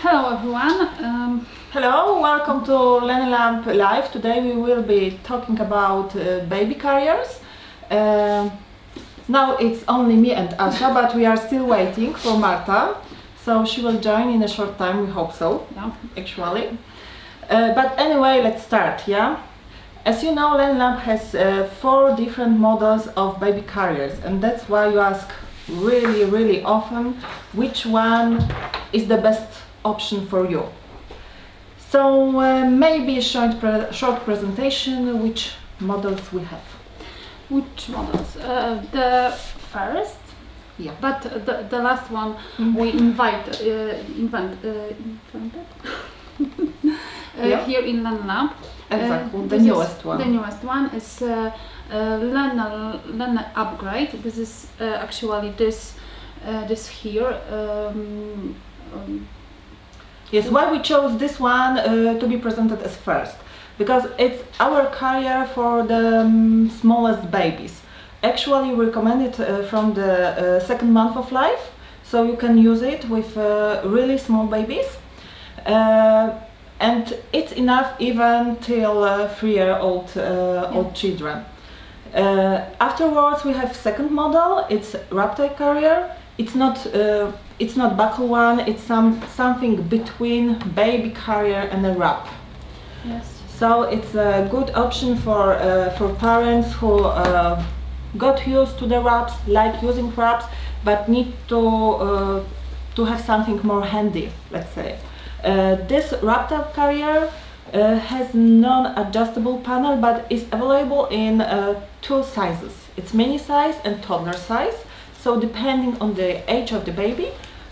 Hello everyone. Hello, welcome to LennyLamb Live. Today we will be talking about baby carriers. Now it's only me and Asha, but we are still waiting for Marta. So she will join in a short time, we hope so, Yeah. actually. But anyway, let's start, yeah? As you know, LennyLamb has 4 different models of baby carriers, and that's why you ask really often which one is the best option for you. So maybe a short presentation which models we have. Which models? The first, Yeah. but the last one we invented Yeah. here in LennyLamb. Exactly, the newest one. The newest one is LennyUpGrade. This is actually this here. Yes, why we chose this one to be presented as first? Because it's our carrier for the smallest babies. Actually, we recommend it from the 2nd month of life, so you can use it with really small babies. And it's enough even till 3-year-old old children. Afterwards, we have second model. It's wrap-type carrier. It's not buckle one. It's something between baby carrier and a wrap. Yes. So it's a good option for parents who got used to the wraps, like using wraps, but need to have something more handy, let's say. This wrap-up carrier has non-adjustable panel, but is available in 2 sizes. It's mini size and toddler size. So depending on the age of the baby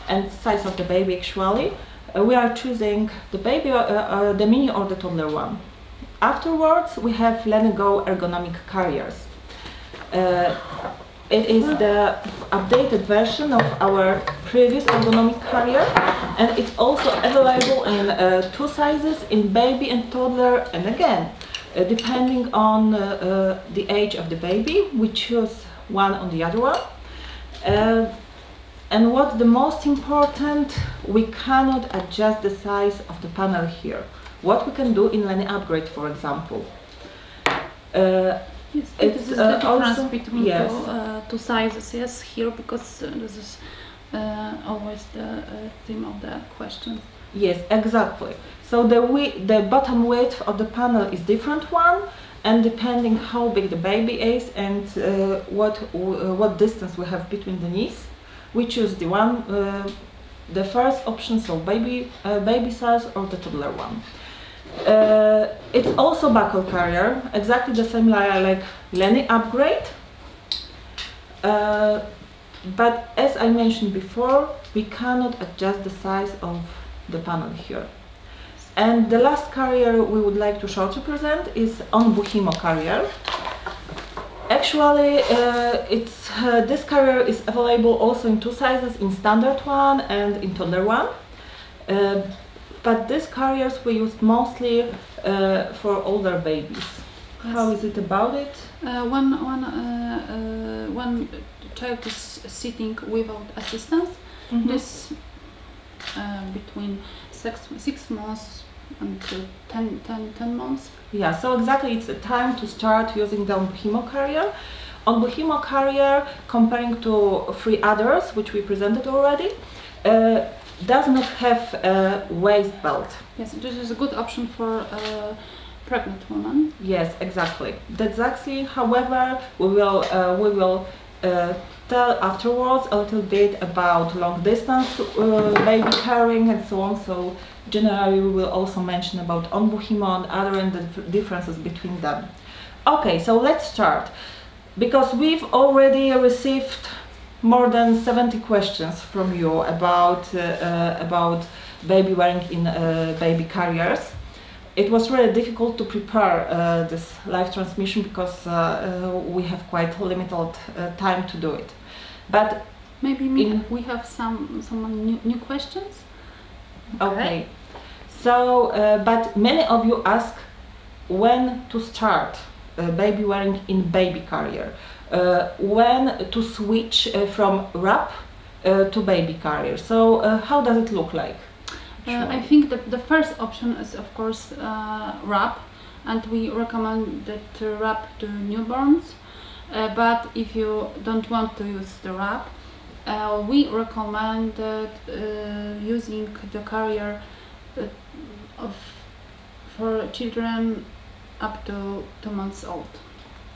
and size of the baby, actually, we are choosing the baby, the mini or the toddler one. Afterwards, we have LennyGo ergonomic carriers. It is the updated version of our previous ergonomic carrier, and it's also available in 2 sizes, in baby and toddler, and again, depending on the age of the baby, we choose one on the other one. And what's the most important, we cannot adjust the size of the panel here. What we can do in LennyUpGrade, for example. Yes, this is the difference between yes. two sizes. Yes, here, because this is always the theme of the question. Yes, exactly. So the bottom width of the panel is different one, and depending how big the baby is and what distance we have between the knees, we choose the first option, so baby size or the toddler one. It's also buckle carrier, exactly the same like LennyUpGrade. But as I mentioned before, we cannot adjust the size of the panel here. And the last carrier we would like to shortly present is Onbuhimo carrier. Actually, this carrier is available also in 2 sizes, in standard one and in toddler one. But these carriers we use mostly for older babies. Yes. How is it about it? One child is sitting without assistance. This between 6 months until 10 months. Yeah, so exactly it's a time to start using the Onbuhimo carrier. Onbuhimo carrier, comparing to 3 others, which we presented already, does not have a waist belt. Yes, this is a good option for pregnant women. Yes, exactly. That's actually, however, we will tell afterwards a little bit about long distance baby carrying and so on. So generally we will also mention about Onbuhimo and other and the differences between them. Okay, so let's start, because we've already received more than 70 questions from you about Babywearing in baby carriers. It was really difficult to prepare this live transmission because we have quite limited time to do it. But maybe we have some new questions. Okay. So, but many of you ask when to start Babywearing in baby carrier. When to switch from wrap to baby carrier. So how does it look like? I think that the first option is of course wrap, and we recommend that wrap to newborns. But if you don't want to use the wrap, we recommend using the carrier for children up to 2 months old.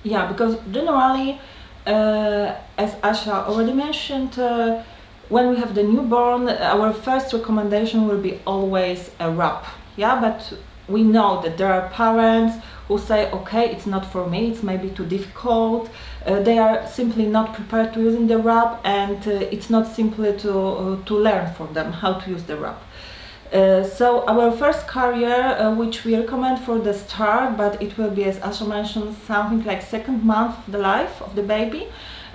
Yeah, because generally, as Asha already mentioned, when we have the newborn, our first recommendation will be always a wrap. Yeah, but we know that there are parents who say, okay, it's not for me, it's maybe too difficult, they are simply not prepared to using the wrap, and it's not simply to learn for them how to use the wrap. So our first carrier, which we recommend for the start, but it will be, as Asha mentioned, something like 2nd month of the life of the baby,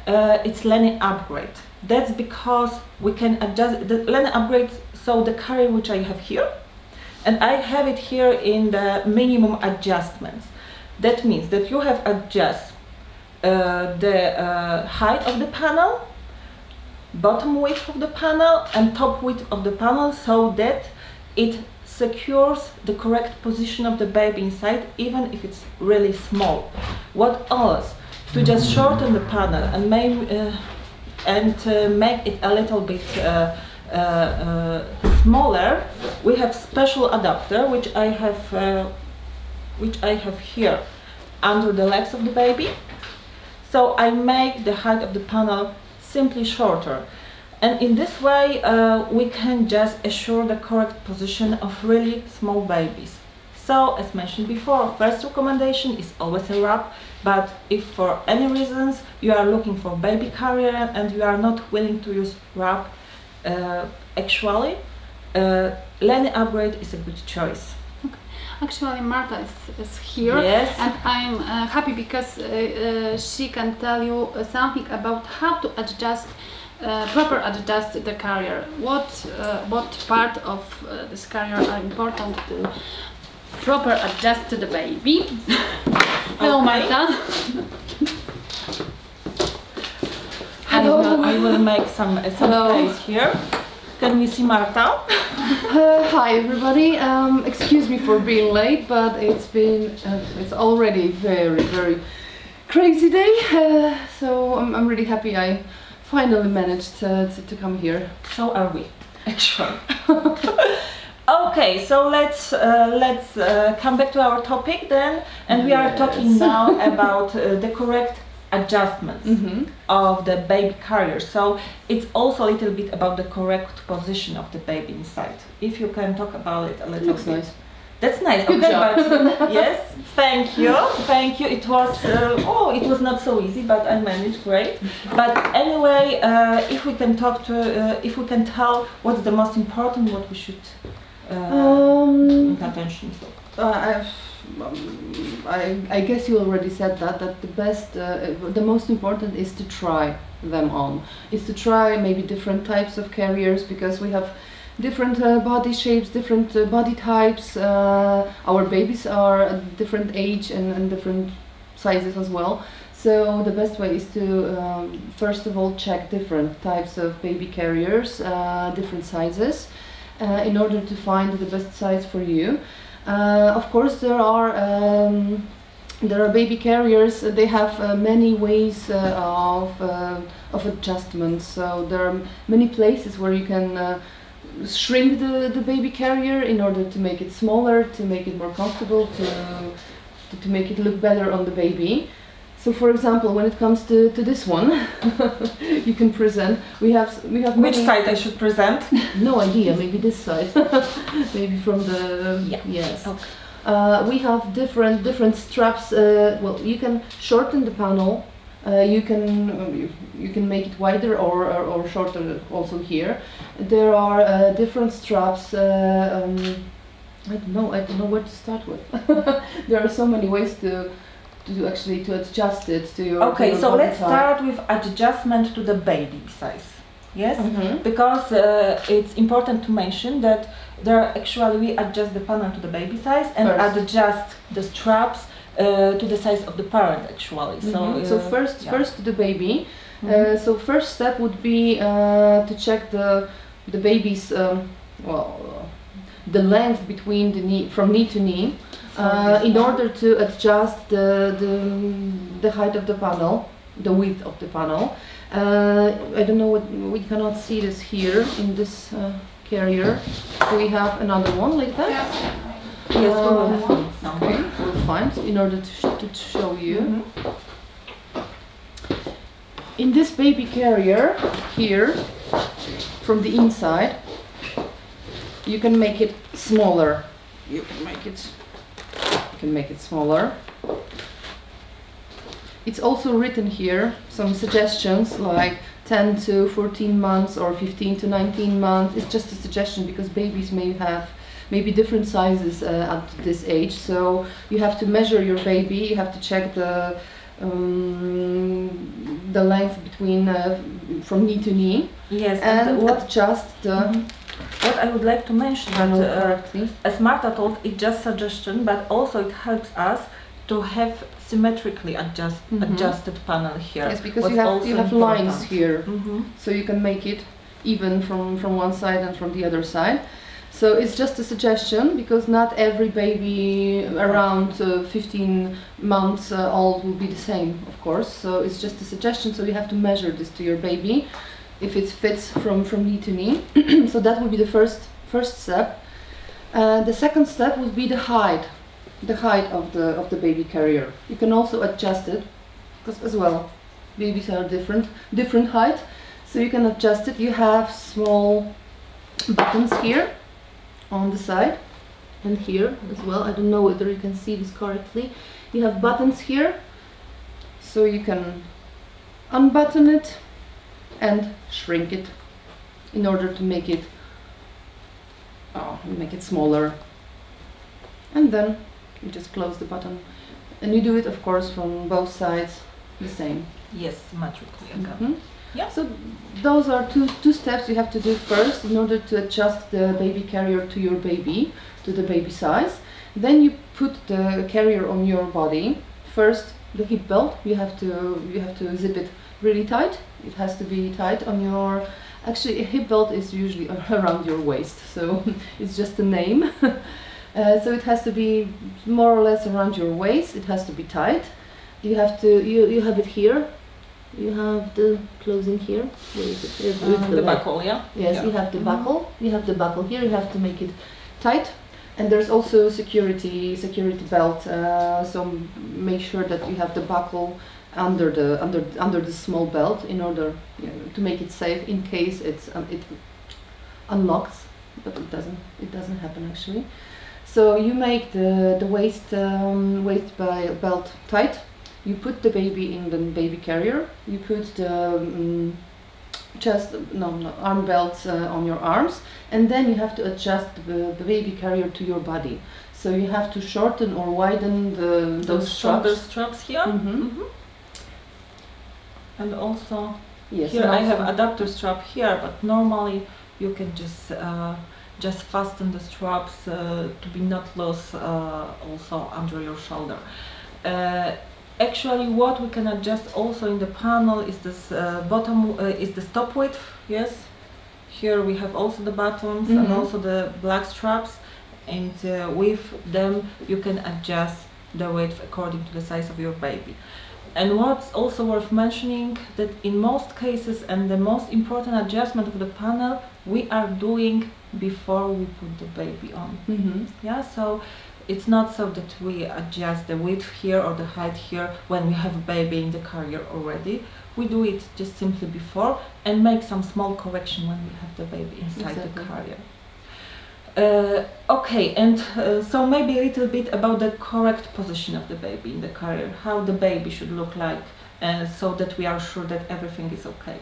it's LennyUpGrade. That's because we can adjust the LennyUpGrade, so the carrier which I have here, and I have it here in the minimum adjustments. That means that you have adjust the height of the panel, bottom width of the panel, and top width of the panel, so that it secures the correct position of the baby inside, even if it's really small. What else? To just shorten the panel and make it a little bit smaller, we have special adapter which I have here under the legs of the baby. So I make the height of the panel simply shorter, and in this way we can just assure the correct position of really small babies. So, as mentioned before, first recommendation is always a wrap, but if for any reasons you are looking for baby carrier and you are not willing to use wrap, actually LennyUpGrade is a good choice. Okay. Actually, Marta is here, yes, and I'm happy because she can tell you something about how to adjust, proper adjust the carrier. What part of this carrier are important to proper adjust to the baby. Hello, Marta. Hello. I will make some place here. Can we see Marta? Hi everybody. Excuse me for being late, but it's already very crazy day. So I'm really happy I finally managed to come here. So are we, actually. Okay, so let's come back to our topic then, and we are talking now about the correct adjustments of the baby carrier. So it's also a little bit about the correct position of the baby inside. If you can talk about it a little bit. Nice. That's nice. Good okay, job. But yes, thank you. It was it was not so easy, but I managed great. But anyway, if we can talk to, if we can tell what's the most important, what we should pay attention to. I guess you already said that the most important is to try them on. Is to try maybe different types of carriers, because we have different body shapes, different body types. Our babies are at different age and different sizes as well. So the best way is to first of all check different types of baby carriers, different sizes, in order to find the best size for you. Of course, there are baby carriers. They have many ways of adjustment. So there are many places where you can shrink the baby carrier in order to make it smaller, to make it more comfortable, to make it look better on the baby. So, for example, when it comes to this one, you can present. We have which side I should present? No idea. Maybe this side. Maybe from the yes. Okay. We have different straps. Well, you can shorten the panel. You can make it wider or shorter also here. There are different straps. I don't know where to start with. There are so many ways to adjust it to your. Okay, to your so body let's type. start with adjustment to the baby size. Yes, because it's important to mention that we adjust the panel to the baby size and adjust the straps to the size of the parent actually. So first to the baby. So first step would be to check the baby's the length between the knee, from knee to knee, in order to adjust the height of the panel, the width of the panel. I don't know what, we cannot see this here in this carrier. Do we have another one like that? Yes, we will find some. Okay, we'll find in order to show you. In this baby carrier here, from the inside, you can make it smaller. You can make it smaller. It's also written here some suggestions like 10 to 14 months or 15 to 19 months. It's just a suggestion because babies may have maybe different sizes at this age. So you have to measure your baby. You have to check the length between from knee to knee. Yes, and adjust the. What I would like to mention that, as Marta told, it's just suggestion, but also it helps us to have symmetrically adjusted panel here. Yes, because you have lines here, so you can make it even from one side and from the other side. So it's just a suggestion because not every baby around 15 months old will be the same, of course. So it's just a suggestion. So you have to measure this to your baby if it fits from knee to knee. So that would be the first step. The second step would be the height of the baby carrier. You can also adjust it because as well babies are different height, so you can adjust it. You have small buttons here on the side and here as well. I don't know whether you can see this correctly. You have buttons here, so you can unbutton it and shrink it in order to make it smaller, and then you just close the button, and you do it of course from both sides the same. Yes, symmetrically again. Yeah. So those are two steps you have to do first in order to adjust the baby carrier to your baby, to the baby size. Then you put the carrier on your body. First the hip belt, you have to zip it really tight. It has to be tight on your, actually a hip belt is usually around your waist, so it's just a name. So it has to be more or less around your waist. It has to be tight. You have it here. You have the closing here. Where is it? The buckle, yeah? Yes, yeah. You have the buckle. You have the buckle here. You have to make it tight. And there's also security belt. So make sure that you have the buckle under the small belt in order to make it safe in case it unlocks, but it doesn't happen actually. So you make the waist belt tight. You put the baby in the baby carrier. You put the arm belts on your arms, and then you have to adjust the baby carrier to your body. So you have to shorten or widen those shoulder straps here. And also here I have adapter strap here, but normally you can just fasten the straps to be not loose also under your shoulder. Actually, what we can adjust also in the panel is this is the stop width. Yes, here we have also the buttons and also the black straps, and with them you can adjust the width according to the size of your baby. And what's also worth mentioning, that in most cases, and the most important adjustment of the panel we are doing before we put the baby on. Yeah, so it's not so that we adjust the width here or the height here when we have baby in the carrier already. We do it just simply before and make some small correction when we have the baby inside the carrier. Okay, and so maybe a little bit about the correct position of the baby in the carrier, how the baby should look like, so that we are sure that everything is okay.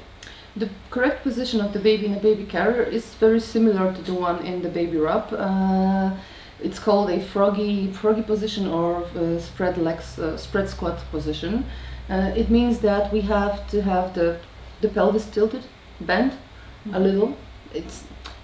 The correct position of the baby in a baby carrier is very similar to the one in the baby wrap. It's called a froggy position or spread legs, spread squat position. It means that we have to have the pelvis tilted, bent a little.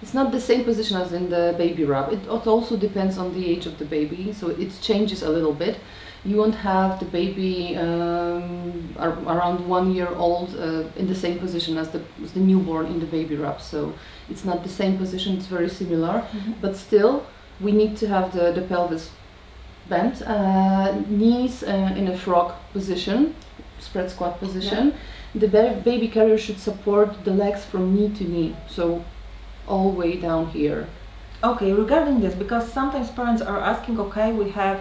It's not the same position as in the baby wrap. It also depends on the age of the baby, so it changes a little bit. You won't have the baby around 1 year old in the same position as the newborn in the baby wrap. So it's not the same position, it's very similar, but still we need to have the pelvis bent, knees in a frog position, spread squat position. The baby carrier should support the legs from knee to knee, so all the way down here. Okay, regarding this, because sometimes parents are asking, okay, we have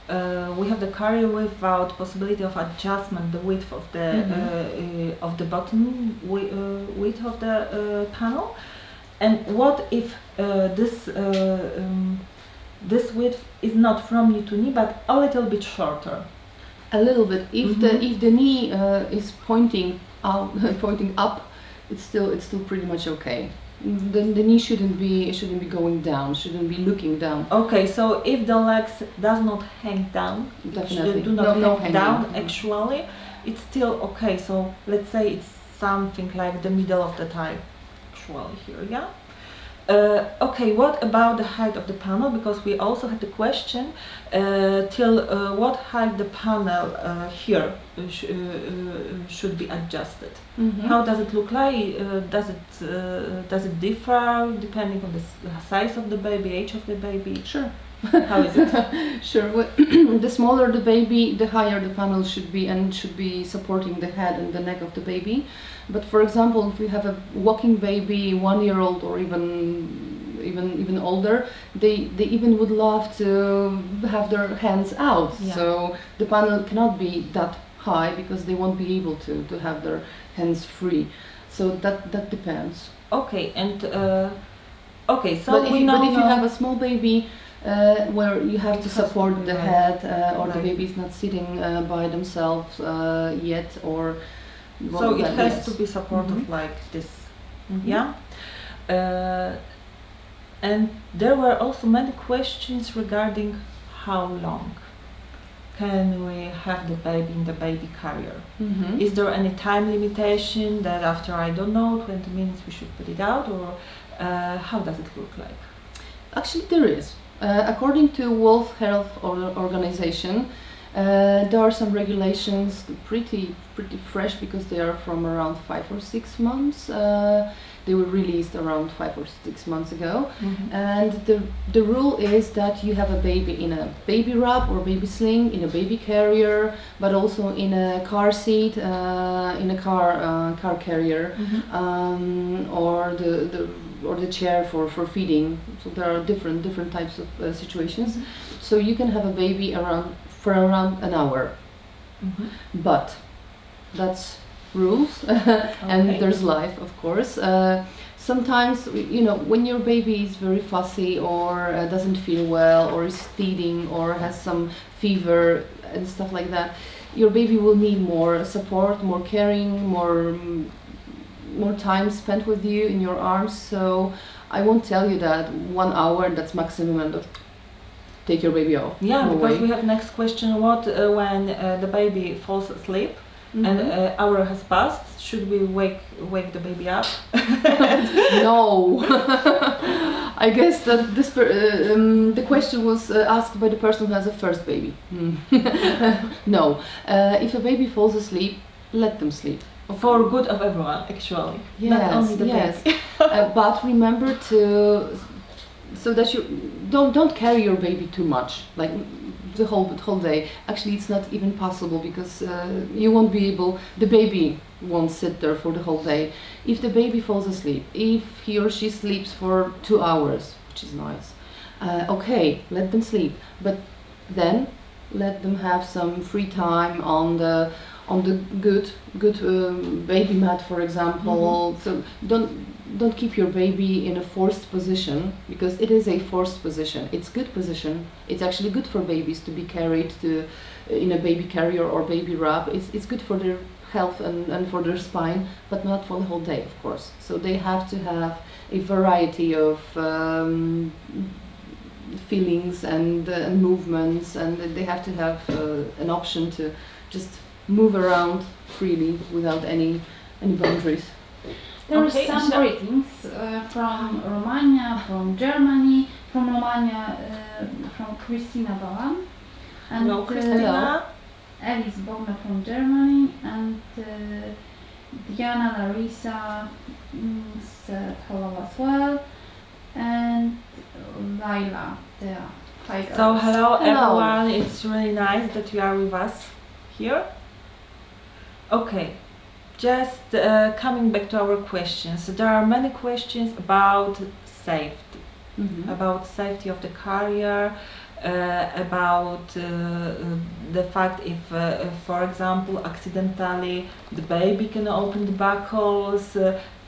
the carrier without possibility of adjustment, the width of the bottom width of the panel, and what if this width is not from knee to knee, but a little bit shorter? A little bit. If the knee is pointing out, pointing up, it's still pretty much okay. The knee shouldn't be going down, shouldn't be looking down. Okay, so if the legs does not hang down, definitely do not hang down actually, it's still okay. So let's say it's something like the middle of the thigh actually here, yeah? Okay, what about the height of the panel? Because we also had the question till what height the panel here should be adjusted. How does it look like? Does it differ depending on the size of the baby, age of the baby? Sure. How is it? Sure. Well, the smaller the baby, the higher the panel should be, and should be supporting the head and the neck of the baby. But for example, if we have a walking baby, 1-year-old, or even older, they even would love to have their hands out. Yeah. So the panel cannot be that high because they won't be able to have their hands free. So that depends. Okay, and okay, so but if you have a small baby, where you have to support the head, or the baby is not sitting by themselves yet, or so it has to be supported like this, yeah. And there were also many questions regarding how long can we have the baby in the baby carrier. Is there any time limitation that after, I don't know, 20 minutes we should put it out, or how does it look like? Actually, there is. According to World Health Organization, there are some regulations, pretty fresh, because they are from around 5 or 6 months. They were released around 5 or 6 months ago, and the rule is that you have a baby in a baby wrap or baby sling, in a baby carrier, but also in a car seat, in a car carrier, or the chair for feeding. So there are different types of situations. So you can have a baby for around an hour, but that's rules. And there's life, of course. Sometimes, you know, when your baby is very fussy, or doesn't feel well, or is teething, or has some fever and stuff like that, your baby will need more support, more caring, more time spent with you in your arms. So I won't tell you that 1 hour, that's maximum, and take your baby off. Yeah, because we have next question. What when the baby falls asleep and an hour has passed, should we wake the baby up? No. I guess that this the question was asked by the person who has a first baby. No. If a baby falls asleep, let them sleep. For good of everyone, actually. Yes, not only the baby. But remember so that you don't carry your baby too much, like the whole day. Actually, it's not even possible, because you won't be able. The baby won't sit there for the whole day. If the baby falls asleep, if he or she sleeps for 2 hours, which is nice, okay, let them sleep. But then let them have some free time on the good baby mat, for example. So don't keep your baby in a forced position, because it is a forced position. It's good position. It's actually good for babies to be carried in a baby carrier or baby wrap. It's good for their health and for their spine, but not for the whole day, of course. So they have to have a variety of feelings and movements, and they have to have an option to just move around freely without any boundaries. There are some greetings from Romania, from Germany, from Romania, from Christina Balan, and hello, Christina. Alice Bogna from Germany, and Diana Larissa said hello as well. and Laila there. Hi guys. So hello everyone, it's really nice that you are with us here. Okay, just coming back to our questions. There are many questions about safety, about safety of the carrier, about the fact if, for example, accidentally the baby can open the buckles,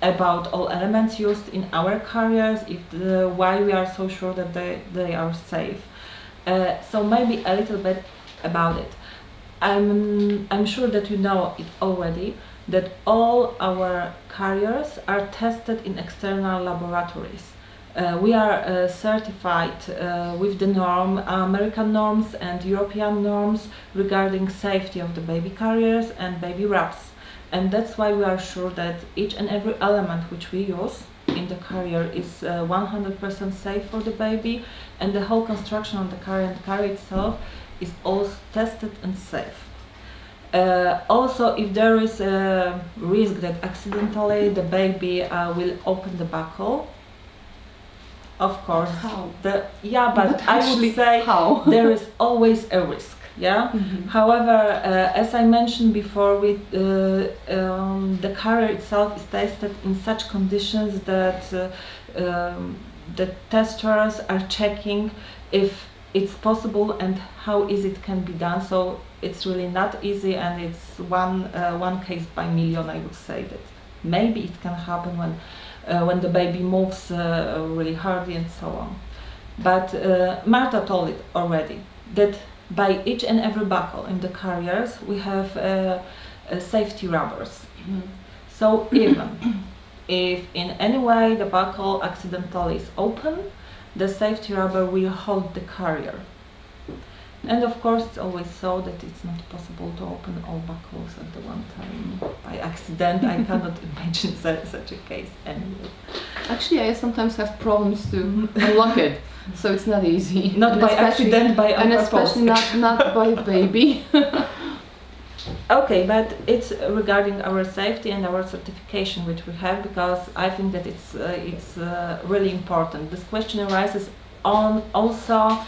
about all elements used in our carriers, why we are so sure that they are safe. So maybe a little bit about it. I'm sure that you know it already, that all our carriers are tested in external laboratories. We are certified with the American norms and European norms regarding safety of the baby carriers and baby wraps. And that's why we are sure that each and every element which we use in the carrier is 100% safe for the baby, and the whole construction of the carrier and the carrier itself is also tested and safe. Also, if there is a risk that accidentally the baby will open the buckle, of course, but I would say there is always a risk. Yeah. However, as I mentioned before, the carrier itself is tested in such conditions that the testers are checking if it's possible and how easy it can be done. So it's really not easy, and it's one case by million. I would say that maybe it can happen when the baby moves really hardly and so on. But Marta told it already that by each and every buckle in the carriers we have safety rubbers. So even if in any way the buckle accidentally is open, the safety rubber will hold the carrier. And of course it's always so that it's not possible to open all buckles at the one time by accident. I cannot imagine such a case anyway. Actually, I sometimes have problems to unlock it, so it's not easy. Not by accident, by on purpose. Especially not by a baby. Okay, but it's regarding our safety and our certification which we have, because I think that it's really important. This question arises on also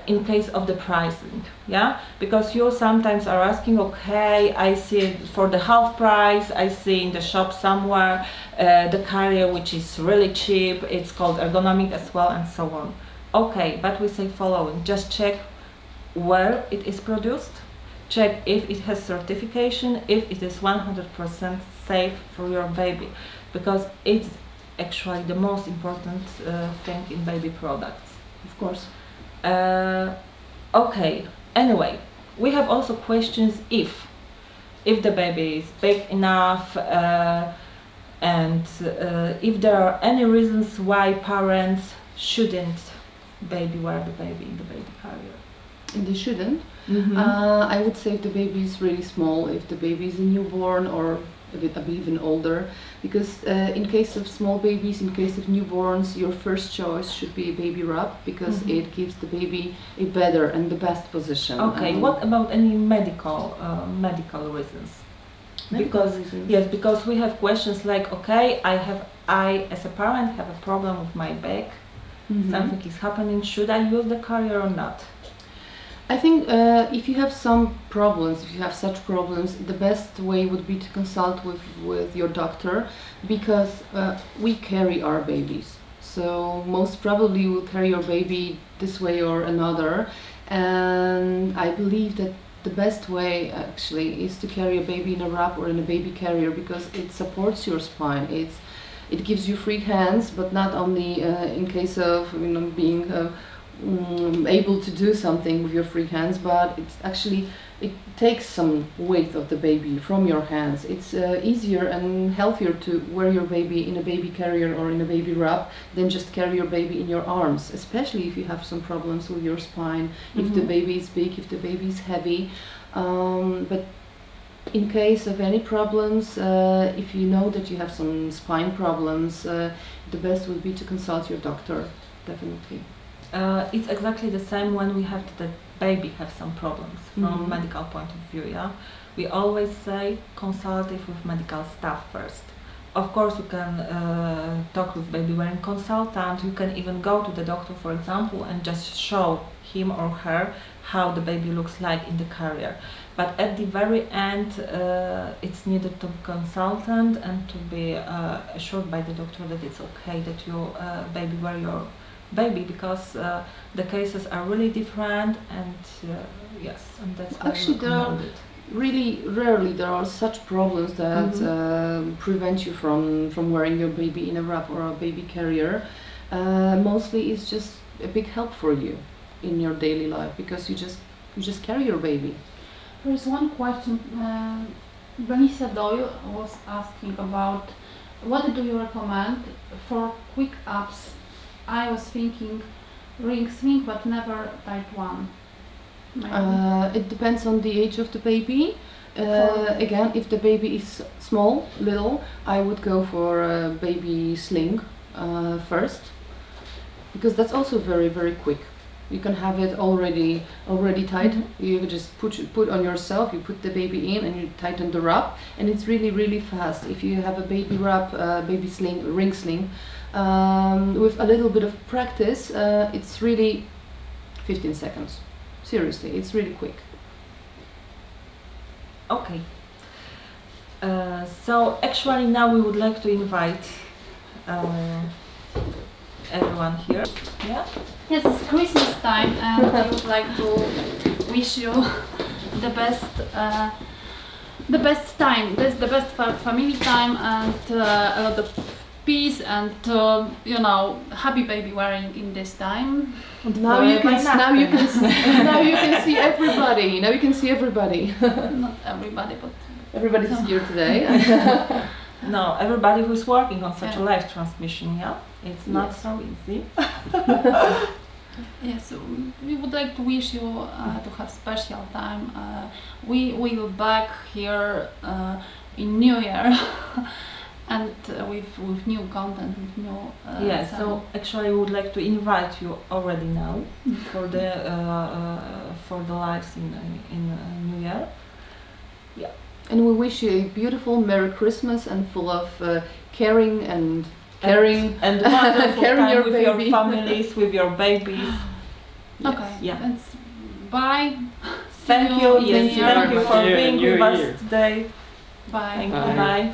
in case of the pricing, yeah, because you sometimes are asking, okay, I see it for the half price, I see in the shop somewhere the carrier which is really cheap, it's called ergonomic as well, and so on. Okay, but we say following: just check where it is produced, check if it has certification, if it is 100% safe for your baby, because it's actually the most important thing in baby products. Of course. Okay, anyway, we have also questions if the baby is big enough, and if there are any reasons why parents shouldn't wear the baby in the baby carrier. They shouldn't. I would say if the baby is really small, if the baby is a newborn or a bit even older, because in case of small babies, in case of newborns, your first choice should be a baby wrap, because it gives the baby a better and the best position. Okay, what about any medical reasons? Yes, because we have questions like, okay, I as a parent have a problem with my back, something is happening, should I use the carrier or not? I think if you have some problems, if you have such problems, the best way would be to consult with your doctor, because we carry our babies. So most probably you will carry your baby this way or another, and I believe that the best way actually is to carry a baby in a wrap or in a baby carrier, because it supports your spine. It gives you free hands, but not only in case of being able to do something with your free hands, but it takes some weight of the baby from your hands. It's easier and healthier to wear your baby in a baby carrier or in a baby wrap than just carry your baby in your arms, especially if you have some problems with your spine, if the baby is big, if the baby is heavy. But in case of any problems, if you know that you have some spine problems, the best would be to consult your doctor, definitely. It's exactly the same when we have the baby have some problems from medical point of view. Yeah, we always say consult it with medical staff first. Of course, you can talk with Babywearing consultant. You can even go to the doctor, for example, and just show him or her how the baby looks like in the carrier. But at the very end, it's needed to be consultant and to be assured by the doctor that it's okay that you babywear your baby, because the cases are really different, and yes, and that's actually there are really rarely there are such problems that prevent you from wearing your baby in a wrap or a baby carrier. Mostly it's just a big help for you in your daily life, because you just carry your baby. There is one question. Vanessa Doyle was asking about what do you recommend for quick ups. I was thinking ring sling, but never type 1. It depends on the age of the baby. Again, if the baby is small, little, I would go for a baby sling first, because that's also very, very quick. You can have it already tied. You just put on yourself, you put the baby in and you tighten the wrap, and it's really, really fast. If you have a baby wrap, baby sling, ring sling, with a little bit of practice, it's really 15 seconds. Seriously, it's really quick. Okay. So actually now we would like to invite everyone here. Yeah? Yes, it's Christmas time, and I would like to wish you the best time, the best family time, and a lot of peace, and you know, happy baby wearing in this time. Now you can see everybody. Now you can see everybody. Not everybody, but everybody's here today. No, everybody who's working on such a live transmission, yeah? It's not so easy. Yes, we would like to wish you to have special time. We will back here in New Year and with new content, with new yeah, so actually we would like to invite you already now for the lives in New Year. Yeah. And we wish you a beautiful Merry Christmas and full of caring and caring and wonderful caring time your with baby. your families, with your babies. Okay. Yeah. Bye. Thank you. Yes. Thank you Thank you for being with us Year. today. Bye. Thank you. Bye.